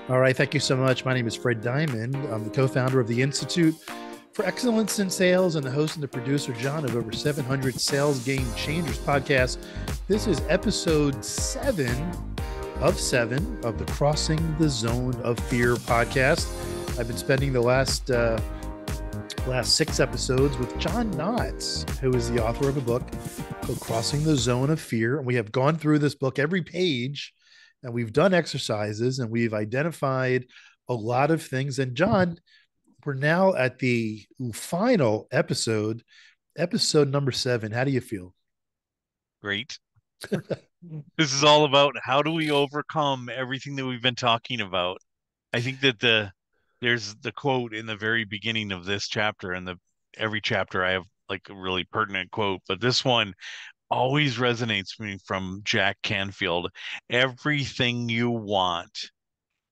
All right. Thank you so much. My name is Fred Diamond. I'm the co-founder of the Institute for Excellence in Sales and the host and the producer, John, of over 700 Sales Game Changers podcast. This is episode 7 of the Crossing the Zone of Fear podcast. I've been spending the last 6 episodes with John Knotts, who is the author of a book called Crossing the Zone of Fear. And we have gone through this book every page, and we've done exercises, and we've identified a lot of things. And John, we're now at the final episode number 7. How do you feel? Great. This is all about how do we overcome everything that we've been talking about. I think that there's the quote in the very beginning of this chapter, and the every chapter I have like a really pertinent quote, but this one always resonates with me from Jack Canfield. Everything you want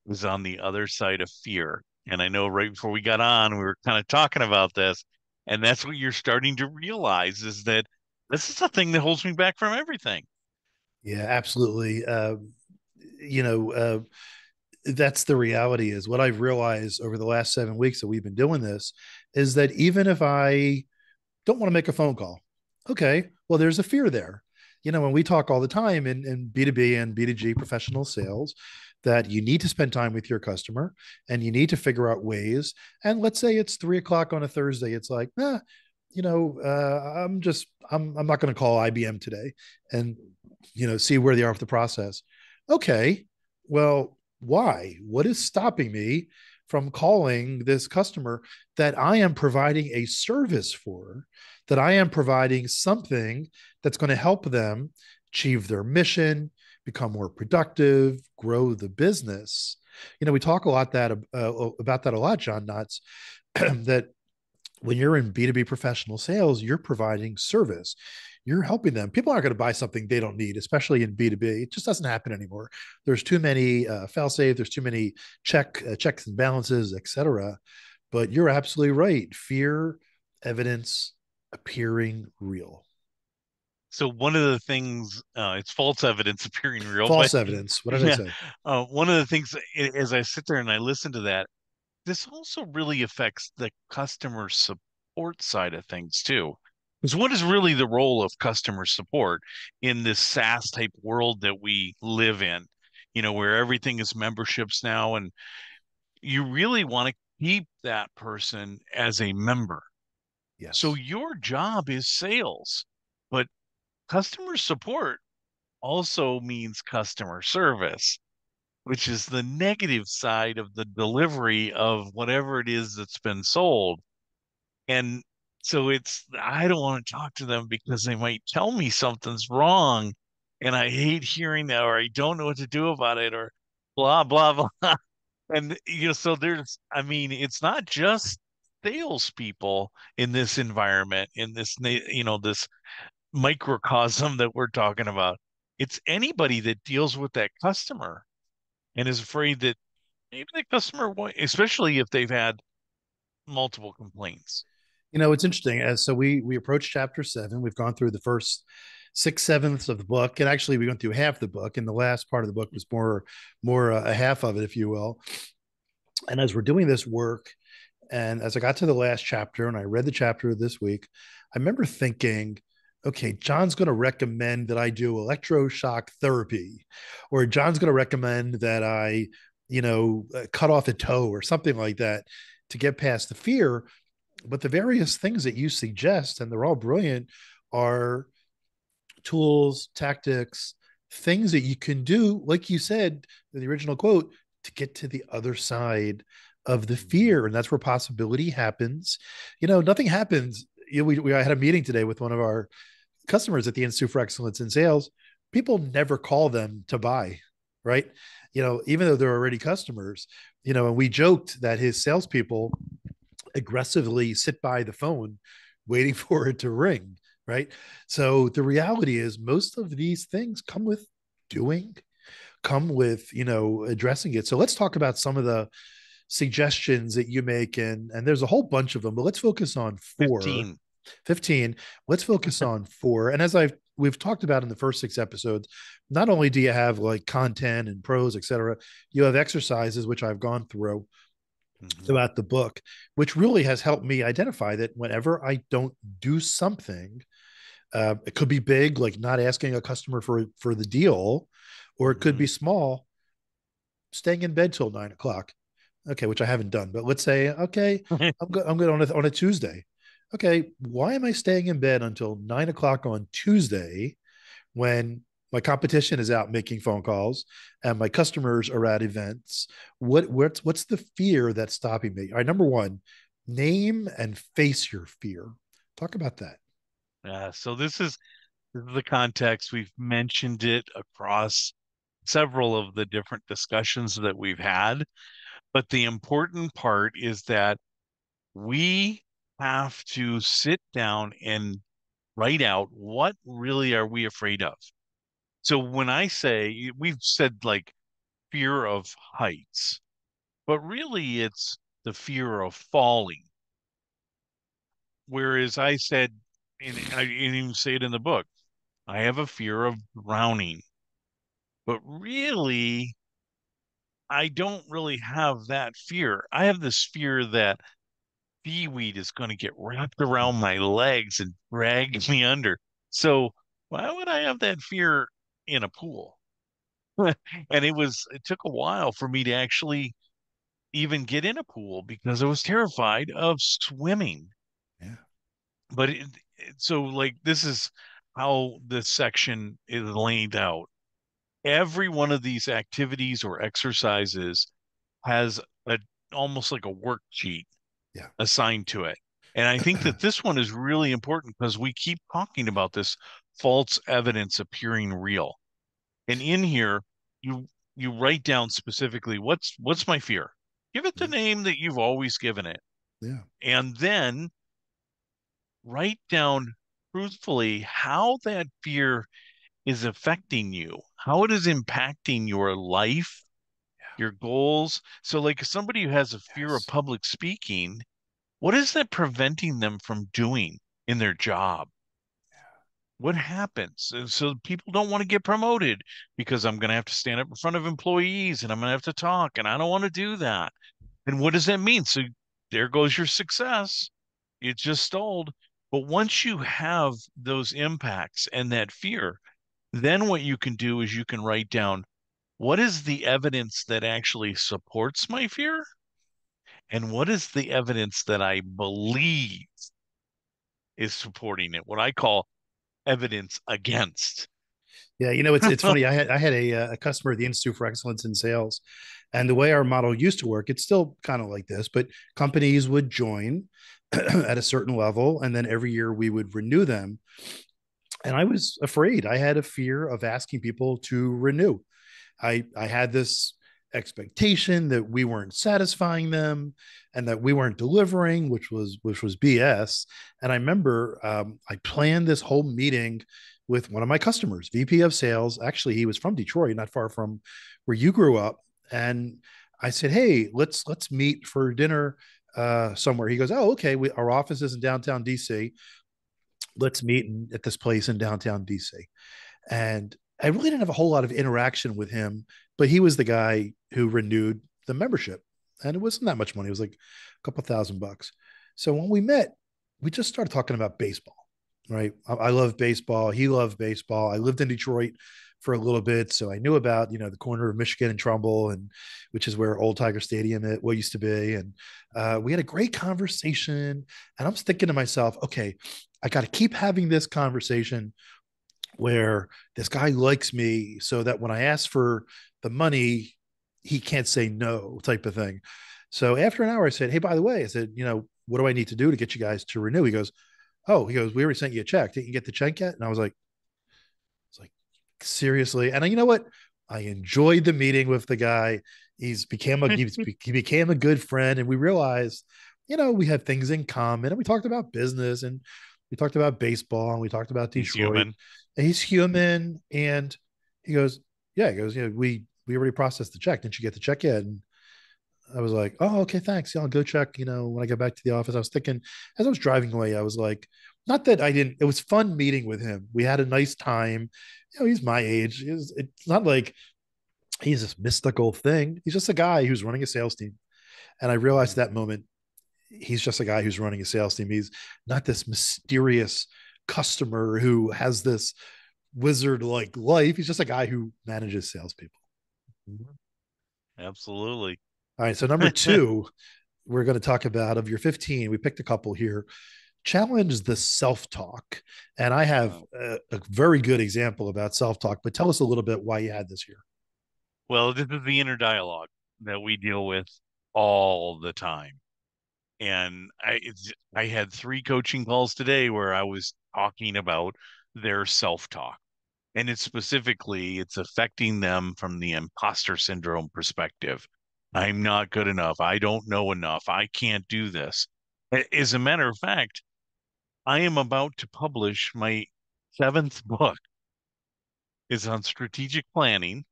is on the other side of fear. And I know right before we got on, we were kind of talking about this, and that's what you're starting to realize is that this is the thing that holds me back from everything. Yeah, absolutely. You know, uh, that's the reality. Is what I've realized over the last 7 weeks that we've been doing this is that even if I don't want to make a phone call, okay, well, there's a fear there. When we talk all the time in B2B and B2G professional sales, that you need to spend time with your customer and you need to figure out ways. And let's say it's 3 o'clock on a Thursday. It's like, I'm not going to call IBM today and, see where they are with the process. Okay. Well, why? What is stopping me from calling this customer that I am providing a service for, that I am providing something that's going to help them achieve their mission, become more productive, grow the business? We talk a lot about that a lot, John Knotts, that when you're in B2B professional sales, you're providing service. You're helping them. People aren't going to buy something they don't need, especially in B2B. It just doesn't happen anymore. There's too many fail safe. There's too many checks and balances, etc. But you're absolutely right. Fear, evidence, appearing real. So one of the things, it's false evidence appearing real, but False evidence. What did I yeah, say? one of the things as I sit there and I listen to that, this also really affects the customer support side of things too. Because what is really the role of customer support in this SaaS type world that we live in? Where everything is memberships now, and you really want to keep that person as a member. So Yes. your job is sales, but customer support also means customer service, which is the negative side of the delivery of whatever it is that's been sold. And so I don't want to talk to them because they might tell me something's wrong. And I hate hearing that, or I don't know what to do about it, or blah, blah, blah. And, so I mean, it's not just salespeople in this environment, in this microcosm that we're talking about. It's anybody that deals with that customer and is afraid that maybe the customer won't, especially if they've had multiple complaints. It's interesting. As so we approached chapter 7. We've gone through the first 6/7 of the book, and actually we went through half the book, and the last part of the book was more a half of it, if you will. And as we're doing this work, and as I got to the last chapter, and I read the chapter this week, I remember thinking, okay, John's going to recommend that I do electroshock therapy, or John's going to recommend that I, cut off a toe or something like that to get past the fear. But the various things that you suggest, and they're all brilliant, are tools, tactics, things that you can do, like you said, the original quote, to get to the other side of the fear. And that's where possibility happens. Nothing happens. I had a meeting today with one of our customers at the Institute for Excellence in Sales. People never call them to buy, right? Even though they're already customers, and we joked that his salespeople aggressively sit by the phone waiting for it to ring, right? So the reality is most of these things come with doing, come with, addressing it. So let's talk about some of the suggestions that you make, and there's a whole bunch of them, but let's focus on four. 15. 15. Let's focus on four. And as I've we've talked about in the first 6 episodes, not only do you have like content and pros, etc., you have exercises, which I've gone through Mhm. throughout the book, which really has helped me identify that whenever I don't do something, it could be big, like not asking a customer for the deal, or it could Mhm. be small, staying in bed till 9 o'clock. Okay, which I haven't done, but let's say, okay, I'm good on a Tuesday. Okay, why am I staying in bed until 9 o'clock on Tuesday when my competition is out making phone calls and my customers are at events? What's the fear that's stopping me? All right, number one, name and face your fear. Talk about that. So this is the context. We've mentioned it across several of the different discussions that we've had. But the important part is that we have to sit down and write out what really are we afraid of. So when I say we've said like fear of heights, but really it's the fear of falling. Whereas I said, and I didn't even say it in the book, I have a fear of drowning. But really, I don't really have that fear. I have this fear that seaweed is going to get wrapped around my legs and drag me under. So why would I have that fear in a pool? And it took a while for me to actually even get in a pool because I was terrified of swimming. Yeah. But so like this is how this section is laid out. Every one of these activities or exercises has a almost like a worksheet Yeah. assigned to it. And I think that this one is really important because we keep talking about this false evidence appearing real. And in here, you you write down specifically what's my fear. Give it the Yeah. name that you've always given it. Yeah. And then write down truthfully how that fear is affecting you, how it is impacting your life, your goals. So, like somebody who has a fear of Yes. public speaking, what is that preventing them from doing in their job? What happens? And so people don't want to get promoted because I'm going to have to stand up in front of employees and I'm going to have to talk, and I don't want to do that. And what does that mean? So there goes your success. It just stalled. But once you have those impacts and that fear, then what you can do is you can write down what is the evidence that actually supports my fear and what is the evidence that I believe is supporting it, what I call evidence against. Yeah, it's funny. I had a customer at the Institute for Excellence in Sales, and the way our model used to work, it's still kind of like this, but companies would join at a certain level, and then every year we would renew them. And I was afraid. I had a fear of asking people to renew. I had this expectation that we weren't satisfying them and that we weren't delivering, which was BS. And I remember I planned this whole meeting with one of my customers, VP of Sales. Actually, he was from Detroit, not far from where you grew up. And I said, "Hey, let's meet for dinner somewhere." He goes, "Oh, okay. Our office is in downtown DC. Let's meet at this place in downtown DC." And I really didn't have a whole lot of interaction with him, but he was the guy who renewed the membership. And it wasn't that much money. It was like a couple $1,000. So when we met, we just started talking about baseball, right? I love baseball. He loved baseball. I lived in Detroit for a little bit. So I knew about, the corner of Michigan and Trumbull, and which is where Old Tiger Stadium what used to be. And we had a great conversation. And I'm thinking to myself, okay, I got to keep having this conversation where this guy likes me so that when I ask for the money, he can't say no, type of thing. So after an hour, I said, "Hey, by the way," I said, "what do I need to do to get you guys to renew?" He goes, "Oh," he goes, "we already sent you a check. Didn't you get the check yet?" And I was like, seriously. And you know what? I enjoyed the meeting with the guy. He became a good friend, and we realized, we had things in common, and we talked about business, and we talked about baseball, and we talked about He's Detroit. human. And he's human, and he goes, "Yeah," he goes, "Yeah, we already processed the check. Didn't you get the check yet?" And I was like, "Oh, okay, thanks. Yeah, I'll go check. When I get back to the office." I was thinking, as I was driving away, I was like, not that I didn't, it was fun meeting with him. We had a nice time. He's my age. It's not like he's this mystical thing. He's just a guy who's running a sales team. And I realized Mhm. that moment, he's just a guy who's running a sales team. He's not this mysterious customer who has this wizard like life. He's just a guy who manages salespeople. Mhm. Absolutely. All right. So, number two, we're going to talk about of your 15, we picked a couple here. Challenge the self talk. And I have Uh, a very good example about self talk, but tell us a little bit why you had this here. well, this is the inner dialogue that we deal with all the time. And I had three coaching calls today where I was talking about their self-talk. And it's affecting them from the imposter syndrome perspective. I'm not good enough. I don't know enough. I can't do this. As a matter of fact, I am about to publish my seventh book. It's on strategic planning.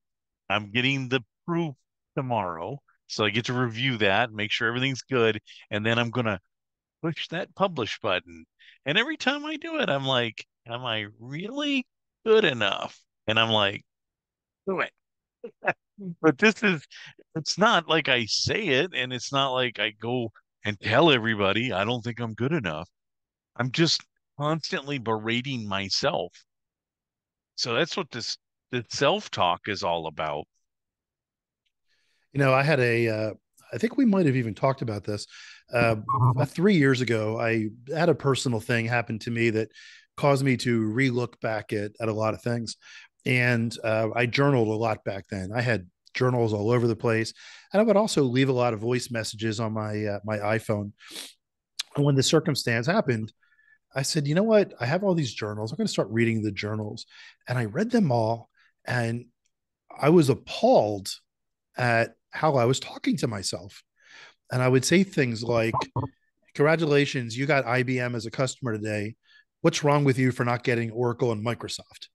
I'm getting the proof tomorrow. So I get to review that, make sure everything's good, and then I'm gonna push that publish button. And every time I do it, I'm like, am I really good enough? And I'm like, do it. But it's not like I say it, and it's not like I go and tell everybody I don't think I'm good enough. I'm just constantly berating myself. So that's what this self-talk is all about. I had I think we might have even talked about this. About 3 years ago, I had a personal thing happen to me that caused me to relook back at a lot of things. And I journaled a lot back then. I had journals all over the place. And I would also leave a lot of voice messages on my iPhone. And when the circumstance happened, I said, you know what? I have all these journals. I'm going to start reading the journals. And I read them all. And I was appalled at how I was talking to myself. And I would say things like, congratulations, you got IBM as a customer today. What's wrong with you for not getting Oracle and Microsoft?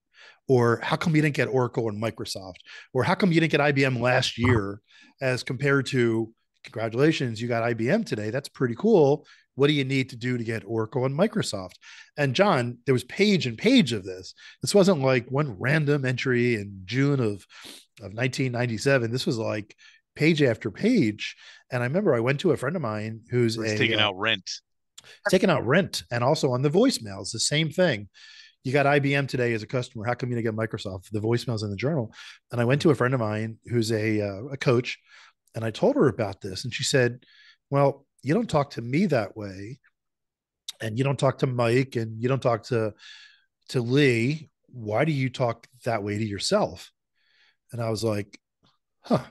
Or how come you didn't get Oracle and Microsoft? Or how come you didn't get IBM last year as compared to, congratulations, you got IBM today? That's pretty cool. What do you need to do to get Oracle and Microsoft? And John, there was page and page of this. This wasn't like one random entry in June of 1997. This was like page after page. And I remember I went to a friend of mine who's It's taking out rent. taking out rent and also on the voicemails, the same thing. You got IBM today as a customer. How come you didn't get Microsoft? The voicemails in the journal. And I went to a friend of mine who's a coach, and I told her about this, and she said, "Well, you don't talk to me that way, and you don't talk to Mike, and you don't talk to Lee. Why do you talk that way to yourself?" And I was like, "Huh,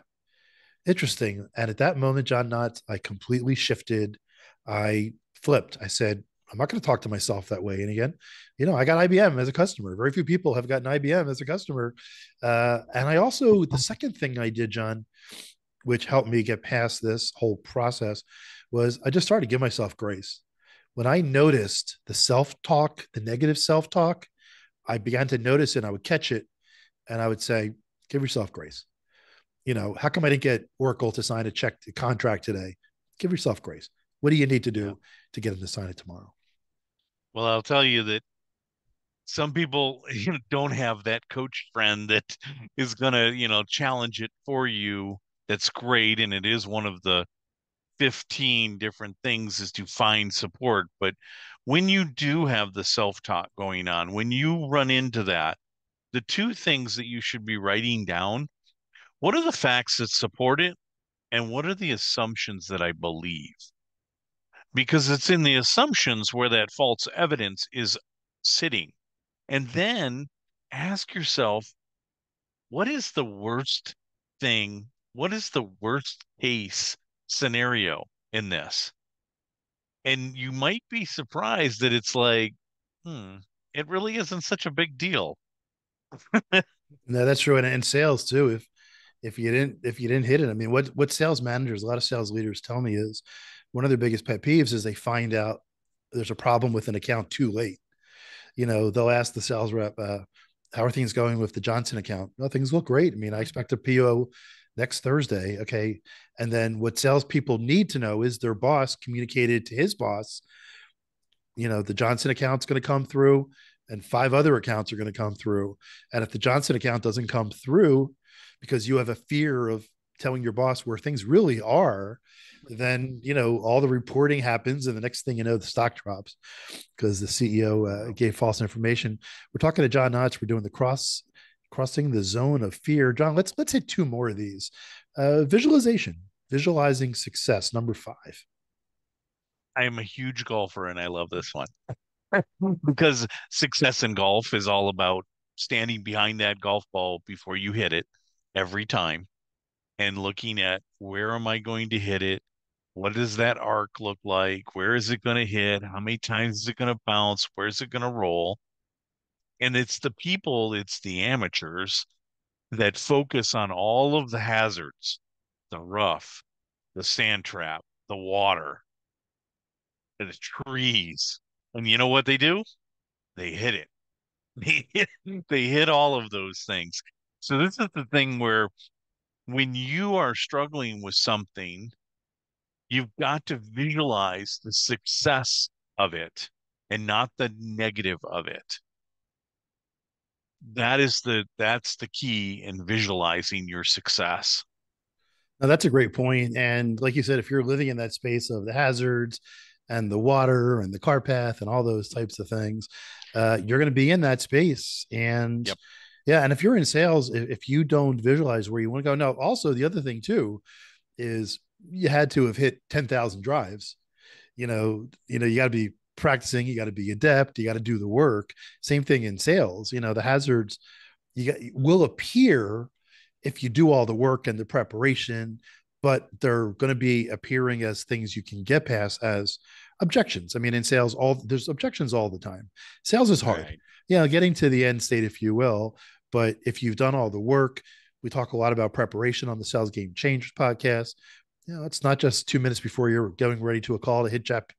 interesting." And at that moment, John Knotts, I completely shifted. I flipped. I said, I'm not going to talk to myself that way. And again, I got IBM as a customer. Very few people have gotten IBM as a customer. And I also, the second thing I did, John, which helped me get past this whole process, was I just started to give myself grace. When I noticed the self talk, the negative self talk, I began to notice it and I would catch it and I would say, give yourself grace. How come I didn't get Oracle to sign a contract today? Give yourself grace. What do you need to Yeah. do to get them to sign it tomorrow? Well, I'll tell you that some people don't have that coach friend that is gonna, challenge it for you. That's great, and it is one of the 15 different things is to find support. But when you do have the self-talk going on, when you run into that, the two things that you should be writing down, what are the facts that support it, and what are the assumptions that I believe? Because it's in the assumptions where that false evidence is sitting. And then ask yourself, what is the worst thing? What is the worst case scenario in this? And you might be surprised that it's like, hmm, it really isn't such a big deal. No, that's true. And in sales too, if you didn't hit it, I mean, what sales managers, a lot of sales leaders tell me is one of their biggest pet peeves is they find out there's a problem with an account too late. They'll ask the sales rep, how are things going with the Johnson account? Well, things look great. I mean, I expect a PO next Thursday. Okay. And then what salespeople need to know is their boss communicated to his boss the Johnson account's going to come through and five other accounts are going to come through. And if the Johnson account doesn't come through because you have a fear of telling your boss where things really are, then all the reporting happens, and the next thing you know, the stock drops because the CEO gave false information. We're talking to John Knotts. We're doing the crossing the zone of fear. John, let's hit two more of these. Visualization, visualizing success, number 5. I am a huge golfer and I love this one because success in golf is all about standing behind that golf ball before you hit it every time and looking at where am I going to hit it? What does that arc look like? Where is it going to hit? How many times is it going to bounce? Where is it going to roll? And it's the people, it's the amateurs that focus on all of the hazards, the rough, the sand trap, the water, the trees. And you know what they do? They hit it. They hit all of those things. So this is the thing where when you are struggling with something, you've got to visualize the success of it and not the negative of it. That's the key in visualizing your success. Now, that's a great point. And like you said, if you're living in that space of the hazards and the water and the car path and all those types of things, you're going to be in that space. And Yep. yeah, and if you're in sales, if you don't visualize where you want to go, now also the other thing too is you had to have hit 10,000 drives. You got to be practicing, you got to be adept, you got to do the work. Same thing in sales. The hazards will appear if you do all the work and the preparation, but they're going to be appearing as things you can get past as objections. I mean, in sales, there's objections all the time. Sales is hard, Right. getting to the end state, if you will. But if you've done all the work, we talk a lot about preparation on the Sales Game Changers podcast. It's not just 2 minutes before you're getting ready to a call to hit chat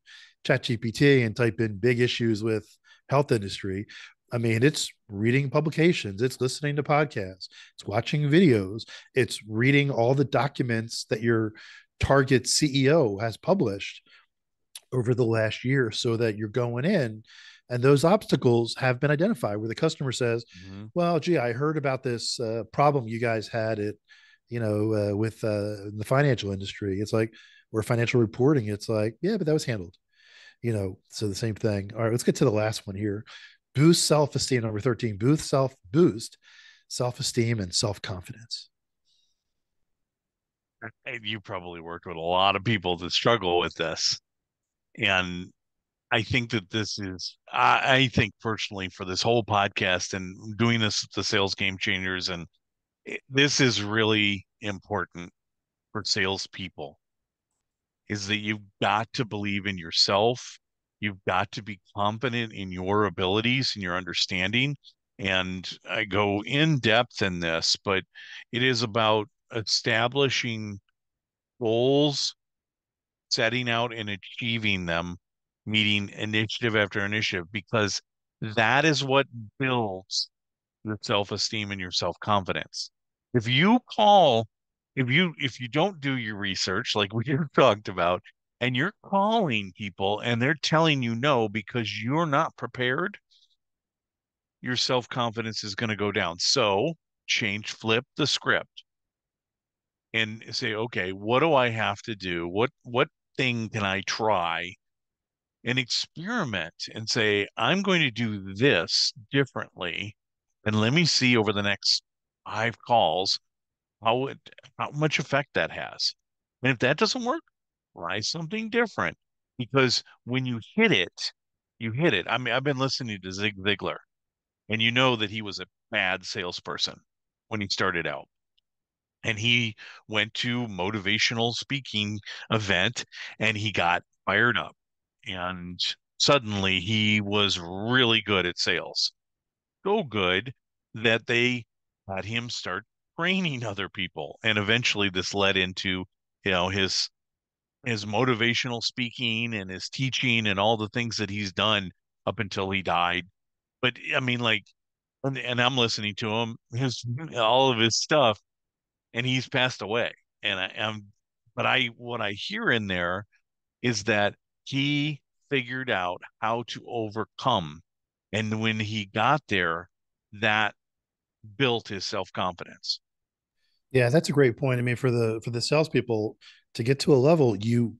GPT and type in big issues with health industry. I mean, it's reading publications, it's listening to podcasts, it's watching videos, it's reading all the documents that your target CEO has published over the last year so that you're going in and those obstacles have been identified where the customer says, Mhm. well, gee, I heard about this problem you guys had at with the financial industry. It's like, or financial reporting, it's like, yeah, but that was handled. So the same thing. All right, let's get to the last one here. Boost self-esteem, number 13. Boost self-esteem and self-confidence. And you probably worked with a lot of people that struggle with this. And I think that I think personally for this whole podcast and doing this with the Sales Game Changers, and this is really important for salespeople, is that you've got to believe in yourself. You've got to be confident in your abilities and your understanding. And I go in depth in this, but it is about establishing goals, setting out and achieving them, meeting initiative after initiative, because that is what builds your self-esteem and your self-confidence. If you call, if you don't do your research like we just talked about, and you're calling people and they're telling you no because you're not prepared, your self-confidence is going to go down. So flip the script and say, okay, what do I have to do? What thing can I try and experiment and say, I'm going to do this differently. And let me see over the next 5 calls how it, how much effect that has. And if that doesn't work, try something different. Because when you hit it, you hit it. I mean, I've been listening to Zig Ziglar, and you know that he was a bad salesperson when he started out. And he went to motivational speaking event and he got fired up. And suddenly he was really good at sales. So good that they had him start training other people. And eventually this led into, his motivational speaking and his teaching and all the things that he's done up until he died. But I mean, like, and I'm listening to him, his all of his stuff, and he's passed away. And I am, but I what I hear in there is that he figured out how to overcome. And when he got there, that built his self-confidence. Yeah, that's a great point. I mean, for the salespeople to get to a level, the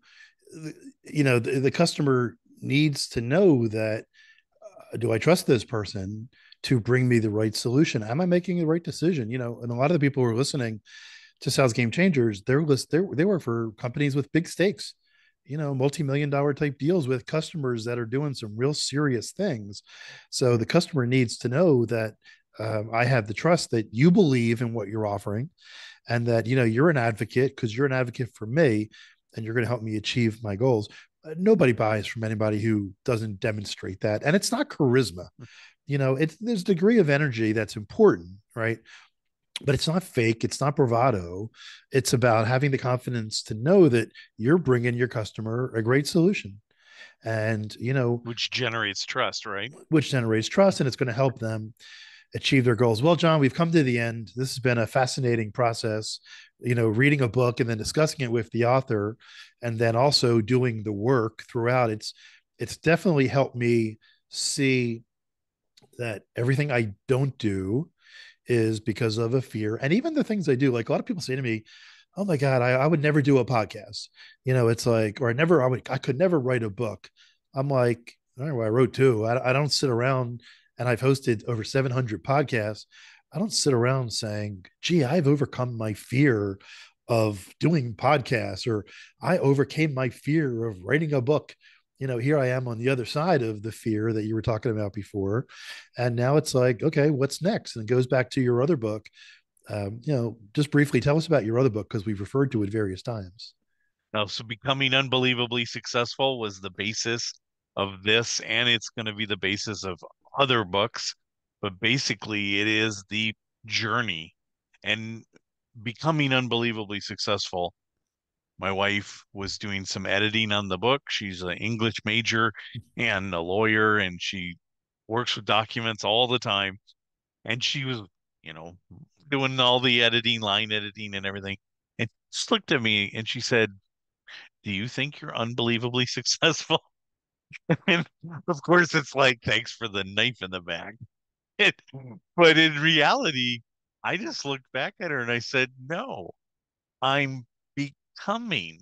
customer needs to know that, do I trust this person to bring me the right solution? Am I making the right decision? And a lot of the people who are listening to Sales Game Changers, they work for companies with big stakes, multi-million dollar type deals with customers that are doing some real serious things. So the customer needs to know that, I have the trust that you believe in what you're offering, and that you're an advocate because you're an advocate for me, and you're going to help me achieve my goals. Nobody buys from anybody who doesn't demonstrate that, and it's not charisma. It's there's a degree of energy that's important, right? But it's not fake, it's not bravado. It's about having the confidence to know that you're bringing your customer a great solution, and Which generates trust, right? which generates trust, and it's going to help them achieve their goals. Well, John, we've come to the end. This has been a fascinating process, reading a book and then discussing it with the author, and then also doing the work throughout. It's definitely helped me see that everything I don't do is because of a fear. And even the things I do, like a lot of people say to me, "Oh my God, I would never do a podcast." It's like, or I could never write a book. I'm like, all right, well, I wrote two. I don't sit around, and I've hosted over 700 podcasts. I don't sit around saying, gee, I've overcome my fear of doing podcasts, or I overcame my fear of writing a book. Here I am on the other side of the fear that you were talking about before. And now it's like, okay, what's next? And it goes back to your other book. Just briefly tell us about your other book, because we've referred to it various times. Now, so becoming unbelievably successful was the basis of this, and it's going to be the basis of other books. But basically, it is the journey and becoming unbelievably successful. My wife was doing some editing on the book. She's an English major and a lawyer, and she works with documents all the time. And she was, you know, doing all the editing, line editing, and everything. And just looked at me and she said, "Do you think you're unbelievably successful?" And of course, it's like, thanks for the knife in the back. It, but in reality, I just looked back at her and I said, no, I'm becoming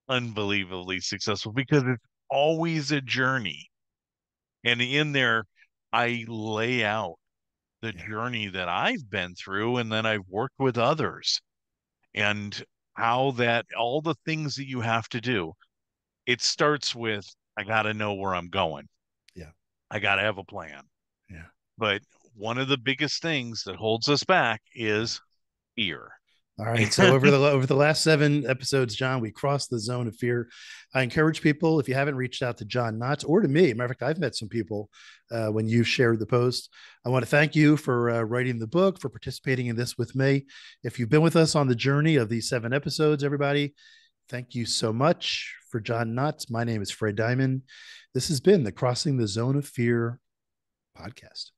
unbelievably successful because it's always a journey. And in there, I lay out the Yeah, journey that I've been through and then I've worked with others and how that all the things that you have to do. It starts with, I got to know where I'm going. yeah, I got to have a plan. yeah, But one of the biggest things that holds us back yeah. is fear. All right. So over the last 7 episodes, John, we crossed the zone of fear. I encourage people, if you haven't reached out to John Knotts or to me, matter of fact, I've met some people when you've shared the post. I want to thank you for writing the book, for participating in this with me. If you've been with us on the journey of these 7 episodes, everybody, thank you so much. For John Knotts, my name is Fred Diamond. This has been the Crossing the Zone of Fear podcast.